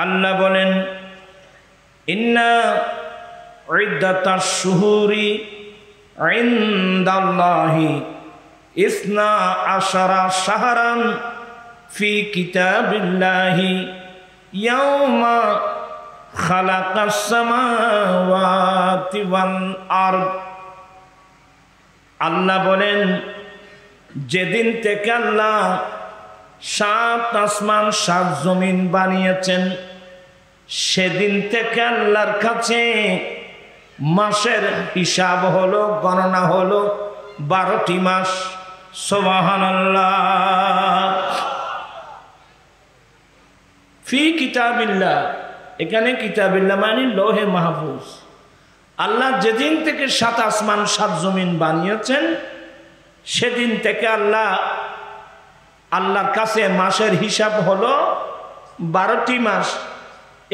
আল্লাহ বলেন ইন্না ইদ্দাতাশ শুহুরি ইনদাল্লাহি ইসনা আশারা শাহরান ফি কিতাবিল্লাহি ইয়াউমা খালাকাস সামাওয়াতি ওয়াল আরদ। আল্লাহ বলেন যেদিন থেকে আল্লাহ 7 আসমান 7 জমিন বানিয়েছেন সেদিন থেকে আল্লাহর কাছে মাসের হিসাব হলো, গণনা হলো 12টি মাস। সুবহানাল্লাহ। ফি কিতাবিল্লাহ, এখানে কিতাবিল্লাহ মানে লৌহে মাহফুজ। আল্লাহ যেদিন থেকে 7 আসমান 7 জমিন বানিয়েছেন সেদিন থেকে আল্লাহর কাছে মাসের হিসাব হলো 12টি মাস।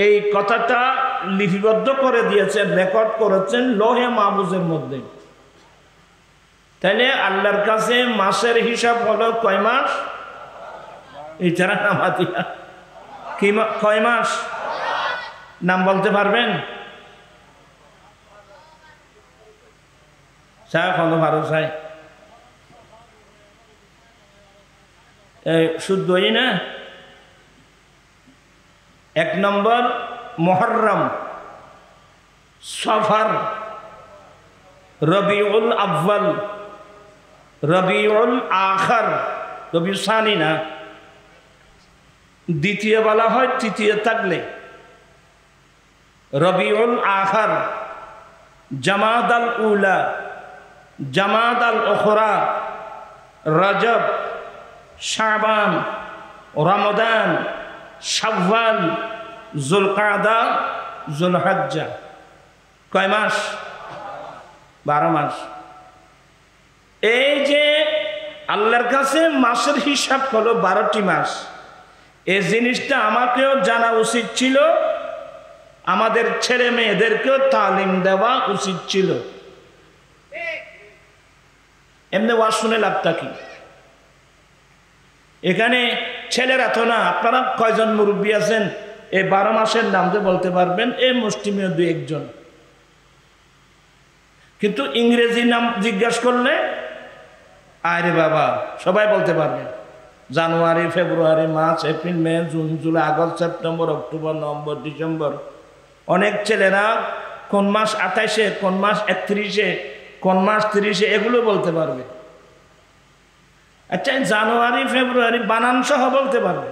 এই কথাটা লিপিবদ্ধ করে দিয়েছেন, রেকর্ড করেছেন লৌহে মাহফুজের মধ্যে। তাইলে আল্লাহর কাছে মাসের হিসাব হলো কয় মাস? এছাড়া নামাতিয়া কি কয় মাস নাম বলতে পারবেন? শুদ্ধই না। 1 নম্বর মুহররম, সফর, রবিউল আউয়াল, রবিউল আখির, রবিউল সানি না, দ্বিতীয় বলা হয় তৃতীয় থাকলে, রবিউল আখির, জামাদ আল উলা, জামাদ আল উখরা, রজব, শাবান, রমজান, শাওয়াল, যুলকাদা, যুলহজ্জা। কয় মাস? 12 মাস। এই যে আল্লাহর কাছে মাসের হিসাব হলো 12টি মাস, এই জিনিসটা আমাকেও জানা উচিত ছিল, আমাদের ছেলে মেয়েদেরকেও তালিম দেওয়া উচিত ছিল। এমনি ওয়াজ শুনে লাভটা কি? এখানে ছেলেরা তো না, আপনারা কয়জন মুরব্বী আছেন এই 12 মাসের নাম তো বলতে পারবেন? এই মুষ্টিমেয় 2-1 জন। কিন্তু ইংরেজি নাম জিজ্ঞাসা করলে আরে বাবা সবাই বলতে পারবেন। January, February, March, April, May, June, July, August, September, October, November, December. অনেক ছেলেরা কোন মাস 28-এ, কোন মাস 31-এ, কোন মাস 30-এ এগুলো বলতে পারবে। আচ্ছা জানুয়ারি, ফেব্রুয়ারি বানান সহ বলতে পারবে।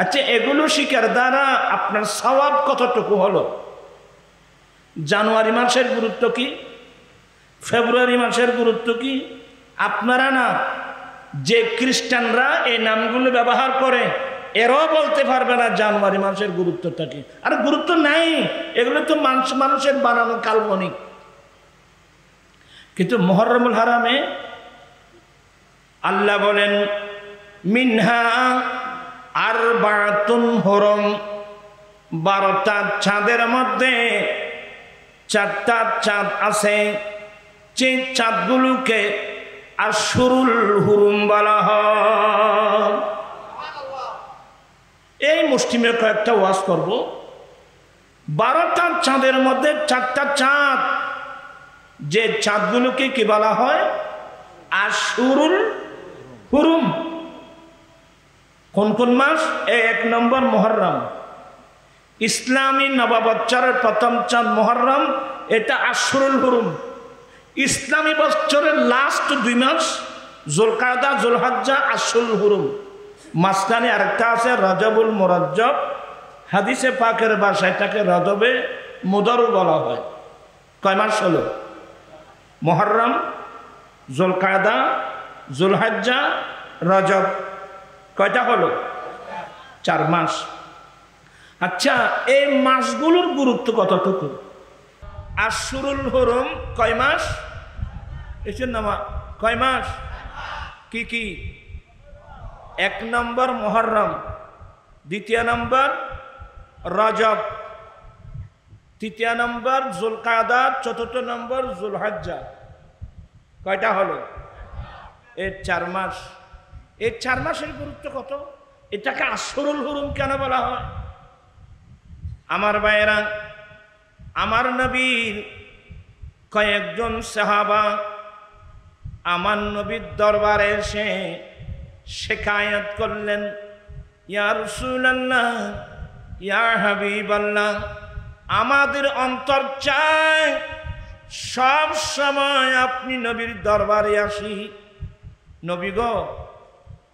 আচ্ছা এগুলো শিকার দ্বারা আপনার সওয়াব কতটুকু হলো? জানুয়ারি মাসের গুরুত্ব কি? ফেব্রুয়ারি মাসের গুরুত্ব কি? আপনারা না, যে খ্রিস্টানরা এই নামগুলো ব্যবহার করে এরাও বলতে পারবে না জানুয়ারি মাসের গুরুত্বটা কি। আর গুরুত্ব নাই, এগুলো তো মানুষের বানানো কাল্পনিক। কিন্তু মুহররমুল হারামে আল্লাহ বলেন মিনহা আরবাতুন হুরুম, 12টা চাঁদের মধ্যে 4টা চাঁদ আছে, যে চাঁদগুলোকে আশহুরুল হুরুম বলা হয়। এই মুষ্টিমেয় কয়েকটা ওয়াজ করব। 12টা চাঁদের মধ্যে 4টা চাঁদ, যে চাঁদগুলোকে কি বলা হয়? আশহুরুল হুরুম। কোন কোন মাস? 1 নম্বর মুহররম, ইসলামী নববৎসরের প্রথম চাঁদ মুহররম, এটা আশহুরুল হুরুম। ইসলামী বৎসরের লাস্ট 2 মাস যুলকাদা, যুলহজ্জা, আশহুরুল হুরুম। মাঝখানে আরেকটা আছে রজবুল মুরজ্জব, হাদিসে পাকের ভাষায় এটাকে রজবে মুদর বলা হয়। কয় মাস হলো? মুহররম, যুলকাদা, যুলহজ্জা, রজব। কয়টা হলো? 4 মাস। আচ্ছা এই মাসগুলোর গুরুত্ব কতটুকু? আশহুরুল হুরুম কয় মাস? এসের নামা কয় মাস? কি কি? 1 নম্বর মুহররম, 2য় নম্বর রজব, 3য় নম্বর যুলকাদা, 4র্থ নম্বর যুলহজ্জা। কয়টা হলো? এই 4 মাস। এই 4 মাসের গুরুত্ব কত? এটাকে আশহুরুল হুরুম কেন বলা হয়? আমার ভাইয়েরা, আমার নবীর কয়েকজন সাহাবা আমার নবীর দরবারে এসে শিকায়াত করলেন, ইয়া রাসূলুল্লাহ, ইয়া হাবিবাল্লাহ, আমাদের অন্তর চায় সব সময় আপনি নবীর দরবারে আসি। নবী গো,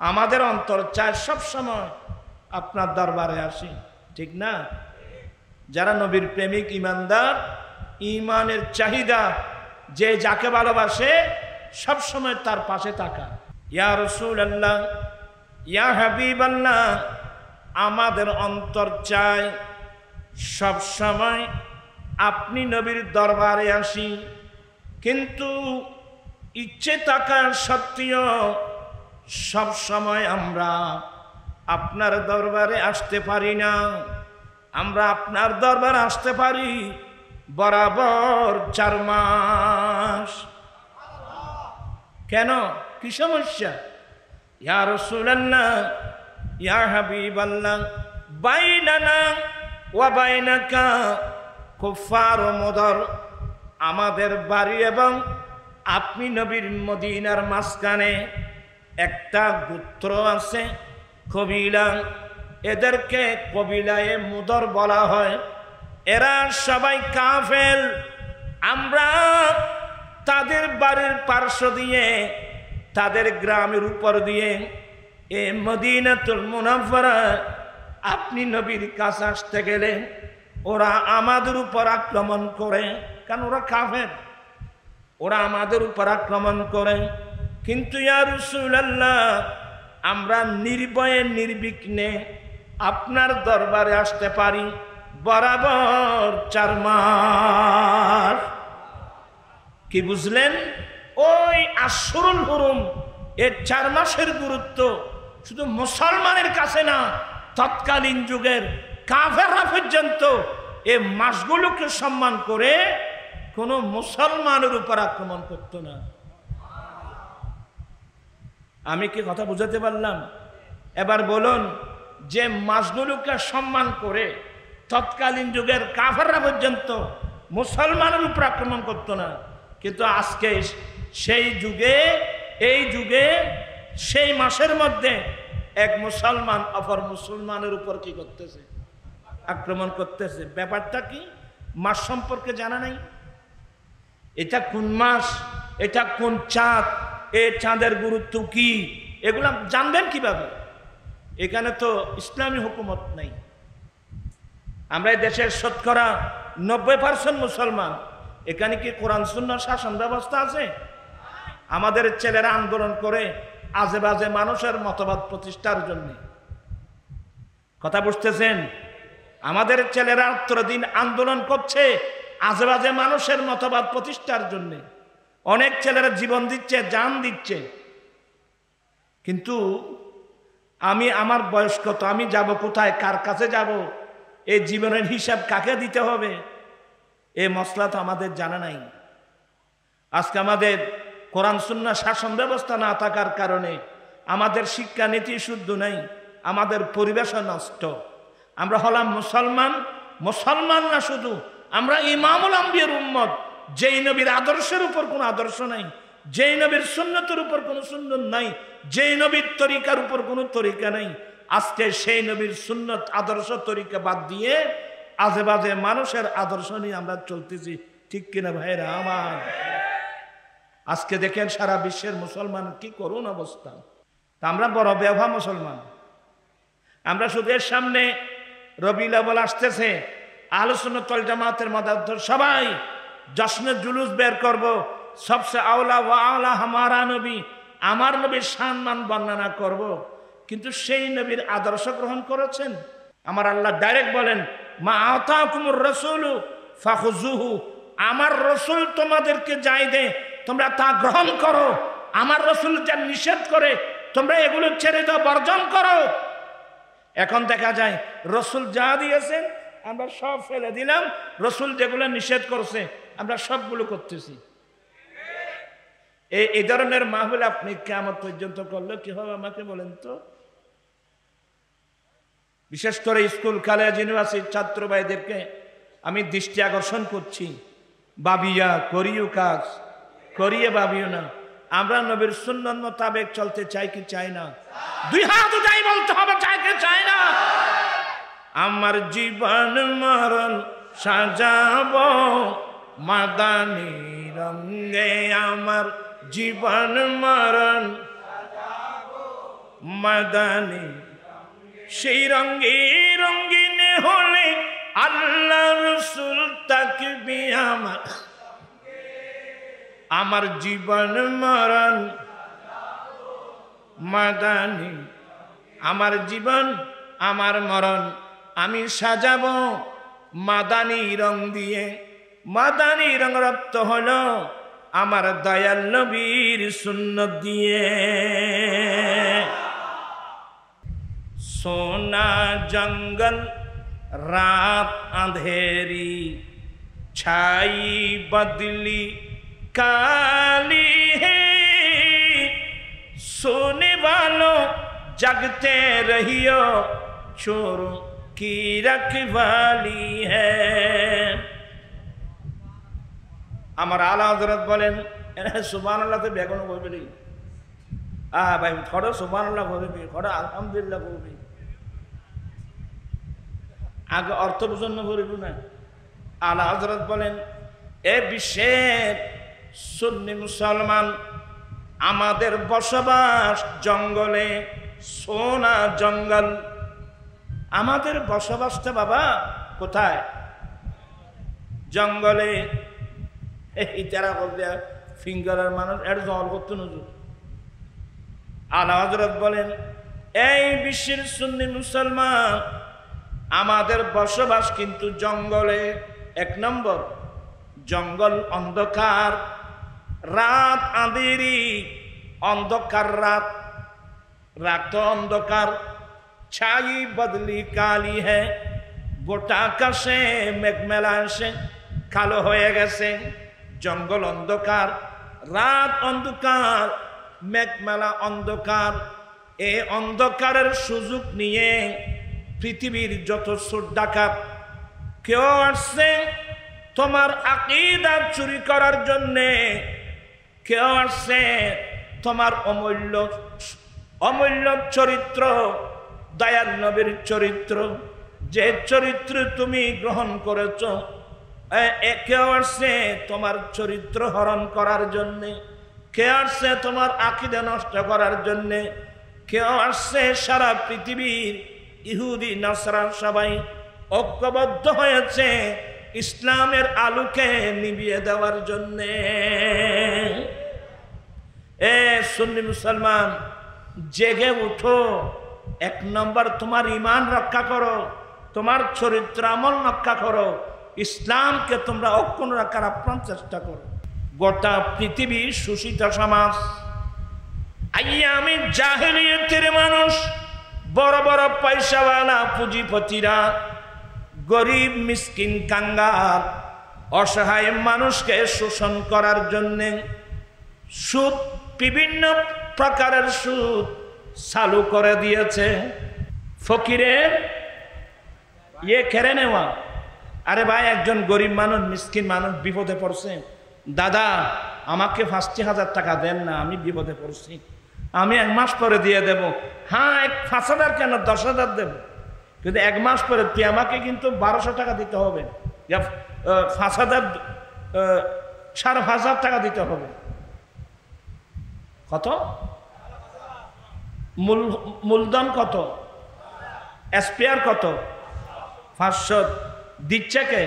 আমাদের অন্তর চায় সব সময় আপনার দরবারে আসি, ঠিক না? যারা নবীর প্রেমিক ঈমানদার, ঈমানের চাহিদা, যে যাকে ভালোবাসে সব সময় তার পাশে থাকা। ইয়া রাসূলুল্লাহ, ইয়া হাবিবাল্লাহ, আমাদের অন্তর চায় সব সময় আপনি নবীর দরবারে আসি, কিন্তু ইচ্ছে থাকা সত্ত্বেও সব সময় আমরা আপনার দরবারে আসতে পারি না। আমরা আপনার দরবারে আসতে পারি বরাবর 4 মাস। কেন? কি সমস্যা? ইয়া রাসূলুল্লাহ, ইয়া হাবিবাল্লাহ, বাইনানা ওয়া বাইনাকা কুফার মুদর, আমাদের বাড়ি এবং আপনি নবীর মদিনার মাঝখানে একটা গোত্র আছে, কবিলা, এদেরকে কবিলায়ে মুদর বলা হয়। এরা সবাই কাফের। আমরা তাদের বাড়ির পার্শ্ব দিয়ে, তাদের গ্রামের উপর দিয়ে এ মদিনাতুল মুনাফফারা আপনি নবীর কাছে আসতে গেলে ওরা আমাদের উপর আক্রমণ করে, কারণ ওরা কাফের, ওরা আমাদের উপর আক্রমণ করে। কিন্তু ইয়া রাসূলুল্লাহ, আমরা নির্ভয়ে নির্বিঘ্নে আপনার দরবারে আসতে পারি বরাবর 4 মাস। কি বুঝলেন? ওই আশহুরুল হুরুম, এর 4 মাসের গুরুত্ব শুধু মুসলমানের কাছে না, তৎকালীন যুগের কাফেররা পর্যন্ত এই মাসগুলোকে সম্মান করে কোনো মুসলমানের উপর আক্রমণ করত না। আমি কি কথা বুঝাতে পারলাম? এবার বলুন, যে মাসগুলোকে সম্মান করে তৎকালীন যুগের কাফেররা পর্যন্ত মুসলমানের উপর আক্রমণ করত না, কিন্তু আজকে সেই যুগে, এই যুগে, সেই মাসের মধ্যে এক মুসলমান অপর মুসলমানের উপর কি করতেছে? আক্রমণ করতেছে। ব্যাপারটা কি? মাস সম্পর্কে জানা নাই। এটা কোন মাস, এটা কোন চাঁদ, এই চাঁদের গুরুত্ব কি, এগুলো জানবেন কিভাবে? এখানে তো ইসলামী হুকুমত নেই। আমরা এই দেশের শতকরা 90% মুসলমান। এখানে কি কোরআন সুন্নাহর শাসন ব্যবস্থা আছে? আমাদের ছেলেরা আন্দোলন করে আজে বাজে মানুষের মতবাদ প্রতিষ্ঠার জন্য। কথা বুঝতেছেন? আমাদের ছেলেরা দিন আন্দোলন করছে আজে বাজে মানুষের মতবাদ প্রতিষ্ঠার জন্য। অনেক ছেলেরা জীবন দিচ্ছে, জান দিচ্ছে। কিন্তু আমি, আমার বয়স কত, আমি যাব কোথায়, কার কাছে যাব, এই জীবনের হিসাব কাকে দিতে হবে, এই মসলা তো আমাদের জানা নাই। আজকে আমাদের কোরআন সুন্নাহ শাসন ব্যবস্থা না থাকার কারণে আমাদের শিক্ষানীতি শুদ্ধ নাই, আমাদের পরিবেশও নষ্ট। আমরা হলাম মুসলমান, মুসলমান না শুধু, আমরা ইমামুল আম্বিয়ার উম্মত। যেই নবীর আদর্শের উপর কোনো আদর্শ নাই, যেই নবীর সুন্নতের উপর কোনো সুন্নত নাই, যেই নবীর তরিকার উপর কোনো তরিকা নাই, আজকে সেই নবীর সুন্নত আদর্শ তরিকা বাদ দিয়ে আজে বাজে মানুষের আদর্শ নিয়ে আমরা চলতেছি, ঠিক কিনা ভাইরা আমার? আজকে দেখেন সারা বিশ্বের মুসলমান কি করুন অবস্থা। তা আমরা বড় বেওয়া মুসলমান। আমরা শুধু এর সামনে রবিউল আউয়াল আসতেছে, আহলে সুন্নাত ওয়াল জামাতের মাদার সবাই জশ্নের জুলুস বের করব, সবসে আওলা ওয়া আওলা হামারা নবী, আমার নবীর সম্মান বর্ণনা করব। কিন্তু সেই নবীর আদর্শ গ্রহণ করেছেন? আমার আল্লাহ ডাইরেক্ট বলেন, মা আতাকুমুর রাসূলু ফাখুযুহু, আমার রসুল তোমাদেরকে যাই দে তোমরা তা গ্রহণ করো, আমার রসুল যা নিষেধ করে তোমরা এগুলো ছেড়ে দাও, বর্জন করো। এখন দেখা যায় রসুল যা দিয়েছেন আমরা সব ফেলে দিলাম, রসুল যেগুলো নিষেধ করছে আমরা সবগুলো করতেছি। এই ধরনের মাহফিল আপনি কিয়ামত পর্যন্ত করলে কি হবে আমাকে বলেন তো? বিশেষ করে স্কুল কলেজ ইউনিভার্সিটির ছাত্র ভাইদেরকে আমি দৃষ্টি আকর্ষণ করছি, ভাবিয়া করিও কাজ, করিয়ে ভাবিও না। আমরা নবীর সুন্নাত মোতাবেক চলতে চাই কি চাই না? দুই হাত উঠাই বলতে হবে, চাই কি চাই না? আমার জীবন মরণ সাজাবো মাদানী রঙে, আমার জীবন মরণ মাদানী, সেই রঙে রঙিন হলে আল্লাহ রসুল তাকবি আমার, আমার জীবন মরণ মাদানী, আমার জীবন আমার মরণ আমি সাজাবো মাদানী রং দিয়ে। মাদানী রং রক্ত হলো আমার দয়াল নবীর সুন্নত দিয়ে। सोना जंगल रात अंधेरी, छाई बदली काली है, सोने वालों जगते रहियो चोरों की रखवाली है। আমার আলা হযরত বলেন সুবহানাল্লাহ তে বেগুন বলবি, ভাই থোড়া সুবহানাল্লাহ বলবি, থোড়া আলহামদুলিল্লাহ বলবি, আগে অর্থ বুঝন্ন করিব না। আলা হযরত বলেন এ বিশ্বের সুন্নি মুসলমান, আমাদের বসবাস জঙ্গলে, সোনা জঙ্গল। আমাদের বসবাসটা বাবা কোথায়? জঙ্গলে। এই তারা বলতে ফিঙ্গারের মানুষ এর জল করতে নজর। আলা হযরত বলেন এই বিশ্বের সুন্নি মুসলমান, আমাদের বসবাস কিন্তু জঙ্গলে। এক নম্বর, জঙ্গল অন্ধকার, রাত আঁধেরি, অন্ধকার রাত, রাত অন্ধকার। ছাই বদলি কালি হ্যাঁ, গোটা আকাশে মেঘমেলা এসে কালো হয়ে গেছে। জঙ্গল অন্ধকার, রাত অন্ধকার, মেঘমেলা অন্ধকার। এই অন্ধকারের সুযোগ নিয়ে পৃথিবীর যত চোর ডাকাত কেউ আসছে তোমার আকীদা চুরি করার জন্যে, কেউ আসছে তোমার অমূল্য অমূল্য চরিত্র, দয়াল নবীর চরিত্র, যে চরিত্র তুমি গ্রহণ করেছ, কেউ আসছে তোমার চরিত্র হরণ করার জন্যে, কেউ আসছে তোমার আকীদা নষ্ট করার জন্যে, কেউ আসছে সারা পৃথিবীর ইহুদি নাসরা সবাই ঐক্যবদ্ধ হয়েছে ইসলামের আলোকে নিভিয়ে দেওয়ার জন্যে। এ সুন্নি মুসলমান জেগে উঠো। এক নম্বর তোমার ঈমান রক্ষা করো, তোমার চরিত্র আমল রক্ষা করো, ইসলামকে তোমরা অক্ষুণ্ণ রাখার আপ্রাণ চেষ্টা করো। গোটা পৃথিবী শোষিত সমাজ, আইয়ামে জাহেলিয়াতের মানুষ, বড় বড় পয়সাওয়ালা পুঁজিপতিরা গরিব মিসকিন কাঙ্গাল অসহায় মানুষকে শোষণ করার জন্যে সুদ, বিভিন্ন প্রকারের সুদ চালু করে দিয়েছে। ফকিরের ইয়ে কেড়ে নেওয়া। আরে ভাই, একজন গরিব মানুষ মিসকিন মানুষ বিপদে পড়ছে, দাদা আমাকে ৫০০০ টাকা দেন না, আমি বিপদে পড়ছি, আমি ১ মাস পরে দিয়ে দেব। হ্যাঁ, ৫০০০ কেন, ১০০০০ দেব, কিন্তু ১ মাস পরে তুই আমাকে কিন্তু ১২০০ টাকা দিতে হবে, ৫০০০ ৫,৫০০ টাকা দিতে হবে। কত মূলধন? কত স্পেয়ার? কত? ৫০০। দিচ্ছে কে?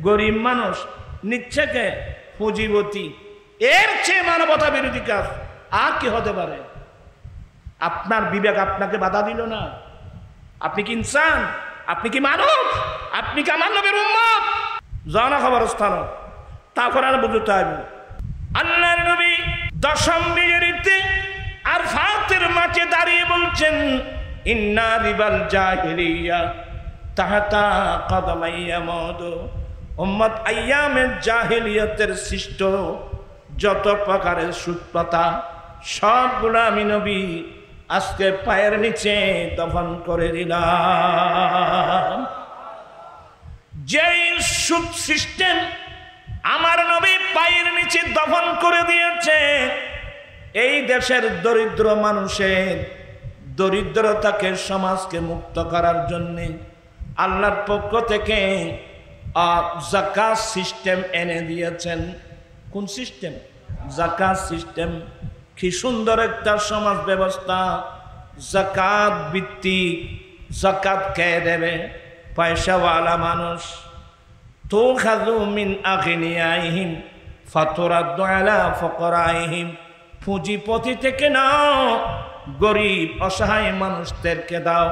গরিব মানুষ। নিচ্ছে কে? পুঁজিপতি। এর চেয়ে মানবতা বিরোধী কাজ আর কি হতে পারে? আপনার বিবেক আপনাকে বাধা দিল না? আপনি কি ইনসান? আপনি কি মানুষ? আপনি কি আমার নবীর উম্মত? জানা খবরস্থান। তারপর আর বুঝতে হবে আল্লাহর নবী ১০ম বিজরিতে আরফাতের মাঠে দাঁড়িয়ে বলছেন, ইন্না রিবাল জাহিলিয়া তাহাতা কদমাইয়া মদ। উম্মত আইয়ামের জাহিলিয়াতের সৃষ্ট যত প্রকারের সুদপাতা সবগুলো আমি নবী আজকে পায়ের নিচে দফন করে দিলাম। যেই সুদ সিস্টেম আমার নবী পায়ের নিচে দফন করে দিয়েছে, এই দেশের দরিদ্র মানুষের দরিদ্রতাকে সমাজকে মুক্ত করার জন্য আল্লাহর পক্ষ থেকে যাকাত সিস্টেম এনে দিয়েছেন। কোন সিস্টেম? যাকাত সিস্টেম। কি সুন্দর একটা সমাজ ব্যবস্থা, যাকাত ভিত্তিক। যাকাত কে দেবে? পয়সাওয়ালা মানুষ। তুখাযু মিন আগনিয়াইহিম ফাতুরাদ্দু আলা ফুকারাইহিম, পুঁজিপতি থেকে নাও, গরিব অসহায় মানুষদেরকে দাও।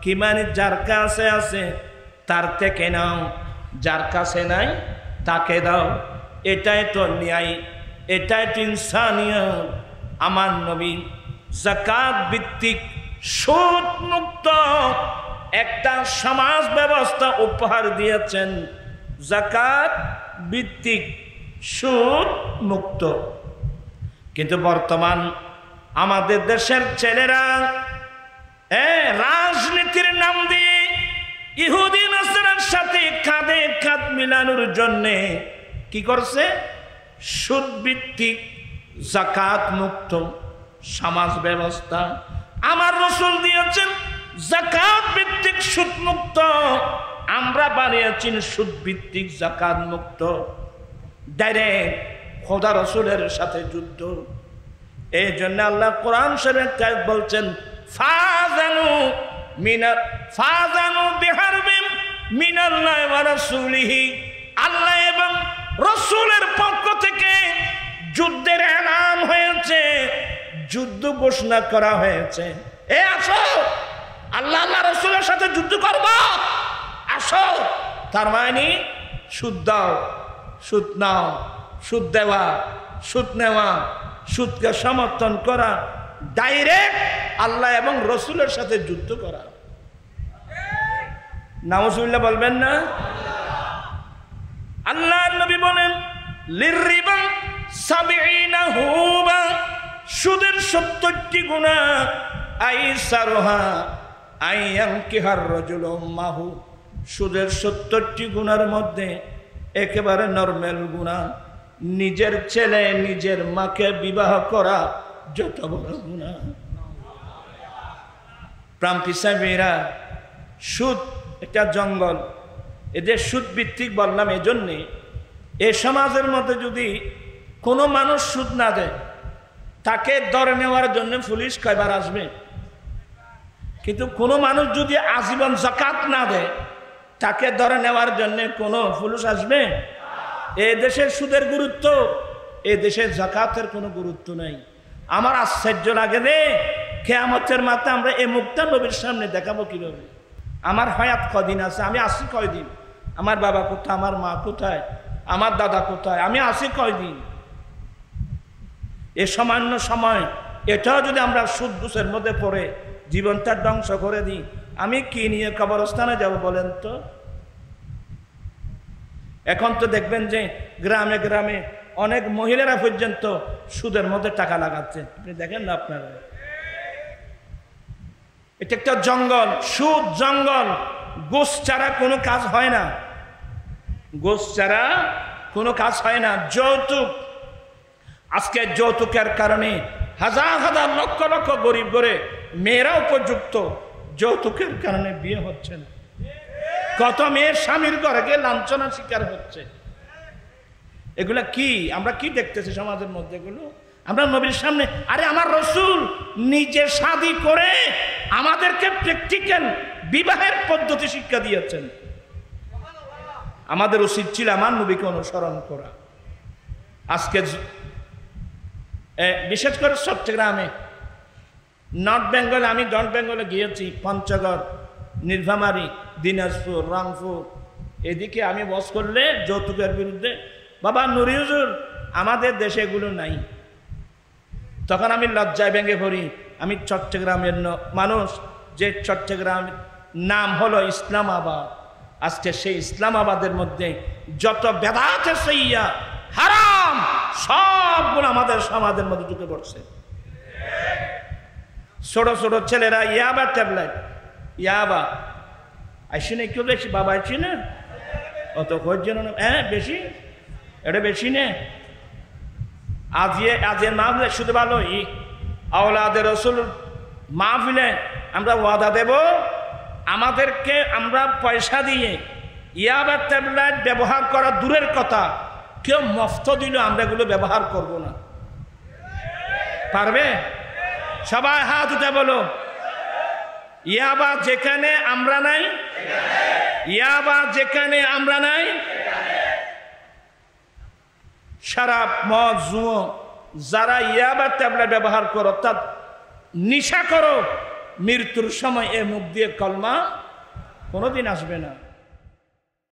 কি মানে? যার কাছে আছে তার থেকে নাও, যার কাছে নাই তাকে দাও। এটাই তো ন্যায়, এটাই তো ইনসানিয়ত। আমার নবী যাকাত ভিত্তিক সুদ মুক্ত একটা সমাজ ব্যবস্থা উপহার দিয়েছেন। যাকাত ভিত্তিক সুদ মুক্ত। কিন্তু বর্তমান আমাদের দেশের ছেলেরা রাজনীতির নাম দিয়ে ইহুদি নাসারার সাথে কাঁধে কাঁধ মিলানোর জন্যে কি করছে? সুদ ভিত্তিক যাকাত মুক্ত সমাজ ব্যবস্থা আমার রাসূল দিয়েছেন। যাকাত ভিত্তিক সুদ মুক্ত, আমরা বানিয়েছি সুদ ভিত্তিক যাকাত মুক্ত। ডাইরেক্ট খোদা রাসূলের সাথে যুদ্ধ। এই জন্য আল্লাহ কোরআন শরীফে বলছেন, ফাজানু বিহারবিন মিনাল্লাহি ওয়া রাসূলিহি, আল্লাহ এবং রাসূলের পক্ষ থেকে যুদ্ধের এলান হয়েছে, যুদ্ধ ঘোষণা করা হয়েছে। আসো, আল্লাহ রাসূলের সাথে যুদ্ধ করব, আসো। তার মানে সুদ দাও, সুদ নাও, সুদ দেওয়া, সুদ নেওয়া, সুদকে সমর্থন করা, ডাইরেক্ট আল্লাহ এবং রসুলের সাথে যুদ্ধ করা। নাউজুবিল্লাহ বলবেন না? আল্লাহ নবী বলেন, লিররিবা সাবঈনা হুবা, সুদের 70টি গুনাহ, আইসারুহা আইয়ানকিহার রাজুলু মাহু, সুদের 70টি গুনার মধ্যে একেবারে নরমাল গুনাহ নিজের ছেলে নিজের মাকে বিবাহ করা যত বড় গুনাহ। প্রান্তি সাহেবেরা, সুদ একটা জঙ্গল। এদের সুদ ভিত্তিক বললাম এই জন্যে, এ সমাজের মধ্যে যদি কোনো মানুষ সুদ না দেয়, তাকে ধরে নেওয়ার জন্য পুলিশ কয়বার আসবে? কিন্তু কোনো মানুষ যদি আজীবন যাকাত না দেয়, তাকে ধরে নেওয়ার জন্য কোনো পুলিশ আসবে? এ দেশের সুদের গুরুত্ব, এ দেশের যাকাতের কোনো গুরুত্ব নাই। আমার আশ্চর্য লাগে রে, কিয়ামতের মাঠে আমরা এই মুক্তা নবীর সামনে দেখাবো কিভাবে? আমার হায়াত কদিন আছে, আমি আছি কয়দিন? আমার বাবা কোথায়, আমার মা কোথায়, আমার দাদা কোথায়, আমি আছি কয়দিন? এ সামান্য সময়, এটাও যদি আমরা সুদ ঘুষের মধ্যে পড়ে জীবনটা ধ্বংস করে দিই, আমি কি নিয়ে কবরস্থানে যাব বলেন তো? এখন তো দেখবেন যে গ্রামে গ্রামে অনেক মহিলারা পর্যন্ত সুদের মধ্যে টাকা লাগাচ্ছে। আপনি দেখেন না আপনারা? এটা একটা জঙ্গল, সুদ জঙ্গল। গোস ছাড়া কোনো কাজ হয় না, গোস ছাড়া কোনো কাজ হয় না। যৌতুক, আজকে যৌতুকের কারণে হাজার হাজার লক্ষ লক্ষ গরিব করে মেয়েরা উপযুক্ত, যৌতুকের কারণে বিয়ে হচ্ছে না। কত মেয়ের স্বামীর ঘরে গিয়ে লাঞ্ছনার শিকার হচ্ছে। এগুলা কি আমরা কি দেখতেছি সমাজের মধ্যে? এগুলো আমরা নবীর সামনে, আরে আমার রাসূল নিজে শাদী করে আমাদেরকে প্র্যাকটিক্যাল বিবাহের পদ্ধতি শিক্ষা দিয়েছেন। আমাদের উচিত ছিল আমার নবীকে অনুসরণ করা। আজকে বিশেষ করে চট্টগ্রামে, নর্থ বেঙ্গলে, আমি নর্থ বেঙ্গলে গিয়েছি, পঞ্চগড়, নীলফামারী, দিনাজপুর, রংপুর, এদিকে আমি বস করলে যৌতুকের বিরুদ্ধে, বাবা নুরি হুজুর আমাদের দেশে এগুলো নাই। তখন আমি লজ্জায় ভেঙে পড়ি। আমি চট্টগ্রামের মানুষ, যে চট্টগ্রাম নাম হলো ইসলামাবাদ। আজকে সেই ইসলামাবাদের মধ্যে যত বেদাত সইয়া হারাম সবগুলো আমাদের সমাজের মধ্যে ঢুকে পড়ছে। ছোট ছোট ছেলেরা ইয়াবা ট্যাবলেট ইয়াবা আইসি না একটু বেশি বাবা আইসি না অত কয়েকজন হ্যাঁ বেশি এটা বেশি নে আজের মাহফিলে শুধু ভালো আওলাদের রসুল মাহফিলে আমরা ওয়াদা দেব আমাদেরকে আমরা পয়সা দিয়ে ইয়াবা ট্যাবলেট ব্যবহার করা দূরের কথা কেউ মফত দিল আমরা এগুলো ব্যবহার করব না পারবে সবাই হাত উঠে বলো ইয়াবা যেখানে আমরা নাই ইয়াবা যেখানে আমরা নাই শরাব মদ জুয়া যারা ইয়াবা ট্যাবলেট ব্যবহার করো অর্থাৎ নিশা করো মৃত্যুর সময় এ মুখ দিয়ে কলমা কোনোদিন আসবে না।